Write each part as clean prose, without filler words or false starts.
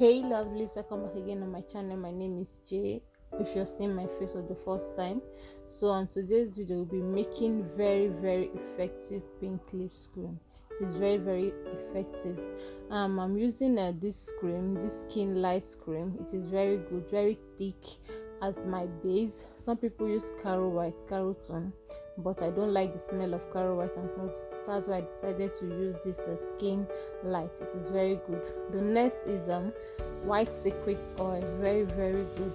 Hey lovelies, welcome back again on my channel. My name is Jay. If you're seeing my face for the first time, so on today's video we'll be making very effective pink lips cream. It is very effective. I'm using this cream, this skin light cream. It is very good, very thick as my base. Some people use Caro White, Caro Tone, but I don't like the smell of Caro White and Caro, that's why I decided to use this skin light. It is very good. The next is White Secret Oil. Very good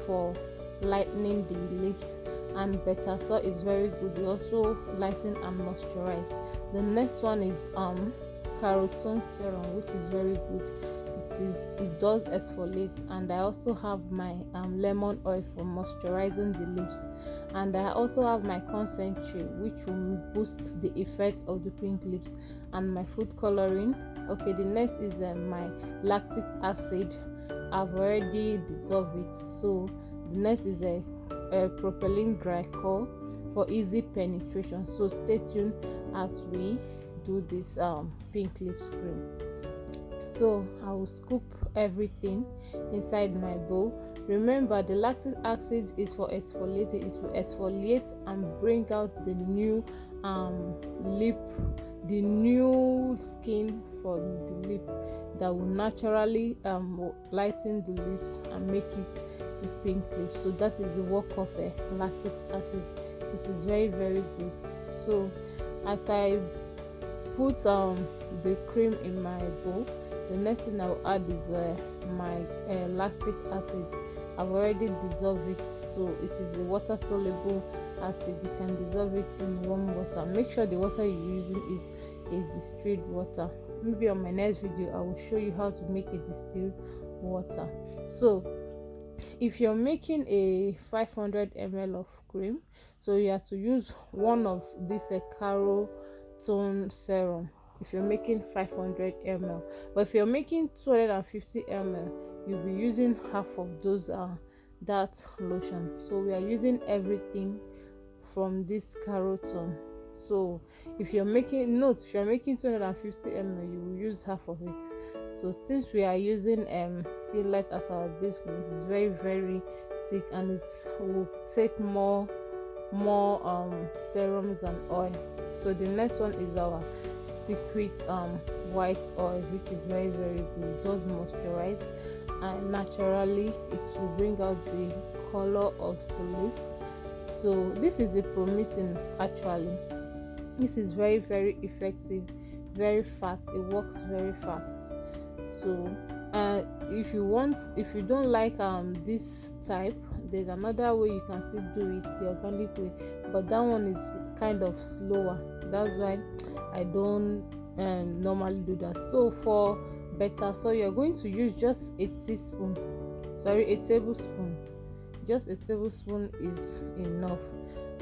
for lightening the lips, and Better So is very good. It also lighten and moisturize. The next one is Carotone Serum, which is very good. It does exfoliate, and I also have my lemon oil for moisturizing the lips, and I also have my concentrate, which will boost the effects of the pink lips, and my food coloring. Okay, the next is my lactic acid. I've already dissolved it. So the next is a propylene glycol for easy penetration. So stay tuned as we do this pink lips cream. So I will scoop everything inside my bowl. Remember, the lactic acid is for exfoliating. It will exfoliate and bring out the new lip, the new skin for the lip that will naturally lighten the lips and make it a pink lips. So that is the work of lactic acid. It is very good. So as I put the cream in my bowl, the next thing I will add is my lactic acid. I've already dissolved it, so it is the water soluble acid. You can dissolve it in warm water. Make sure the water you're using is a distilled water. Maybe on my next video I will show you how to make a distilled water. So if you're making a 500 ml of cream, so you have to use one of this Caro Tone serum if you're making 500 ml. But if you're making 250 ml, you'll be using half of those that lotion. So we are using everything from this Caro Tone. So if you're making 250 ml, you will use half of it. So since we are using skin light as our base cream, it is very thick, and it will take more serums and oil. So the next one is our Secret white oil, which is very good. It does moisturize, and naturally it will bring out the color of the lip. So this is a promising. Actually, this is very effective, very fast. It works very fast. So if you don't like this type, there's another way you can still do it, the organic way, but that one is kind of slower. That's why I don't normally do that. So for Better So, you're going to use just a tablespoon. Just a tablespoon is enough.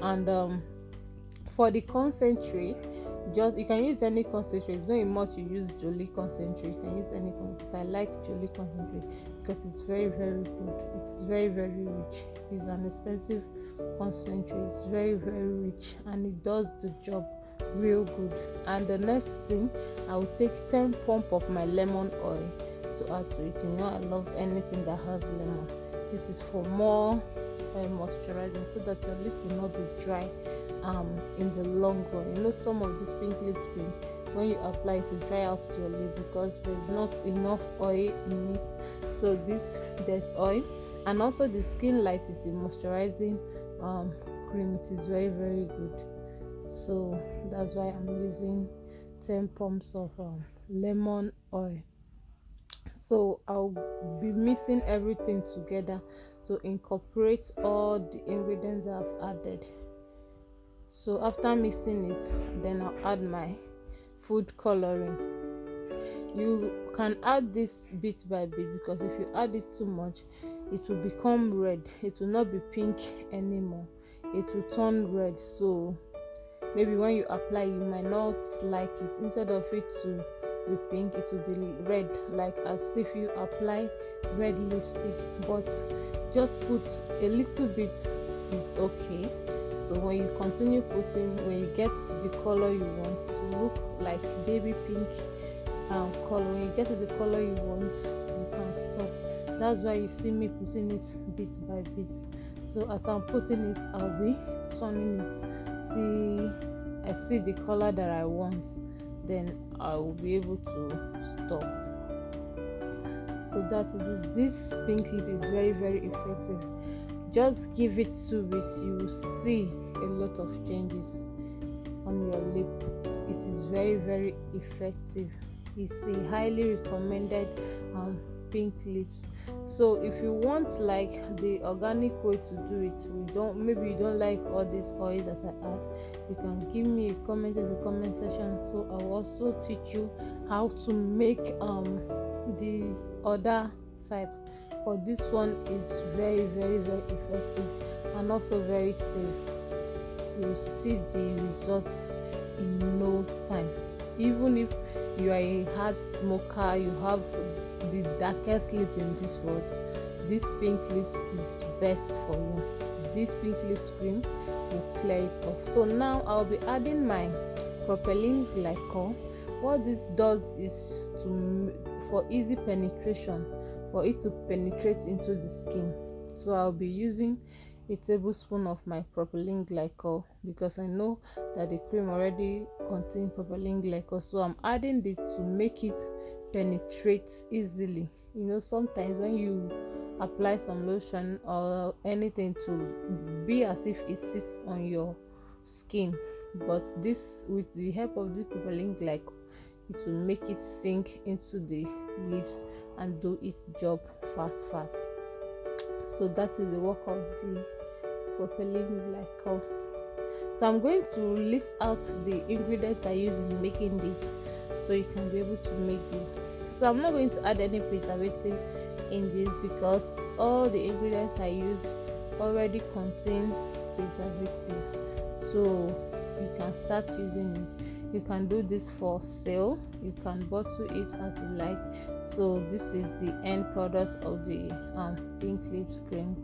And for the concentrate, you can use any concentrate. It's not a must you use Jolie concentrate. You can use any concentrate. I like Jolie concentrate because it's very good. It's very rich. It's an expensive concentrate. It's very rich, and it does the job real good. And the next thing, I will take 10 pump of my lemon oil to add to it. I love anything that has lemon. This is for more moisturizing, so that your lip will not be dry in the long run. Some of this pink lip cream, when you apply it, to dry out your lip because there's not enough oil in it. So there's oil, and also the skin light is the moisturizing cream. It is very good. So that's why I'm using 10 pumps of lemon oil. So I'll be mixing everything together to incorporate all the ingredients I've added. So after mixing it, then I'll add my food coloring. You can add this bit by bit, because if you add it too much, it will become red. It will not be pink anymore. It will turn red. So maybe when you apply, you might not like it. Instead of it to be pink, it will be red, like as if you apply red lipstick. But just put a little bit is okay. So when you continue putting, when you get to the color you want to look like baby pink color, when you get to the color you want, you can stop. That's why you see me putting it bit by bit. So as I'm putting it, I'll be turning it till I see the color that I want, then I will be able to stop. So that it is. This pink lip is very, very effective. Just give it 2 weeks, you will see a lot of changes on your lip. It is very, very effective. It's a highly recommended pink lips. So if you want like the organic way to do it, maybe you don't like all these oils that I add, you can give me a comment in the comment section, so I will also teach you how to make the other type. But this one is very, very, very effective and also very safe. You see the results in no time. Even if you are a hard smoker, you have the darkest lip in this world, this pink lips is best for you. This pink lips cream will clear it off. So now I'll be adding my propylene glycol. What this does is for easy penetration, for it to penetrate into the skin. So I'll be using a tablespoon of my propylene glycol because I know that the cream already contains propylene glycol. So I'm adding this to make it penetrate easily. Sometimes when you apply some lotion or anything, to be as if it sits on your skin, but this, with the help of the propylene glycol, it will make it sink into the lips and do its job fast. So that is the work of the propylene glycol. So I'm going to list out the ingredients I use in making this, so you can be able to make this. So I'm not going to add any preservative in this because all the ingredients I use already contain preservative. So you can start using it. You can do this for sale, you can bottle it as you like. So this is the end product of the pink lips cream.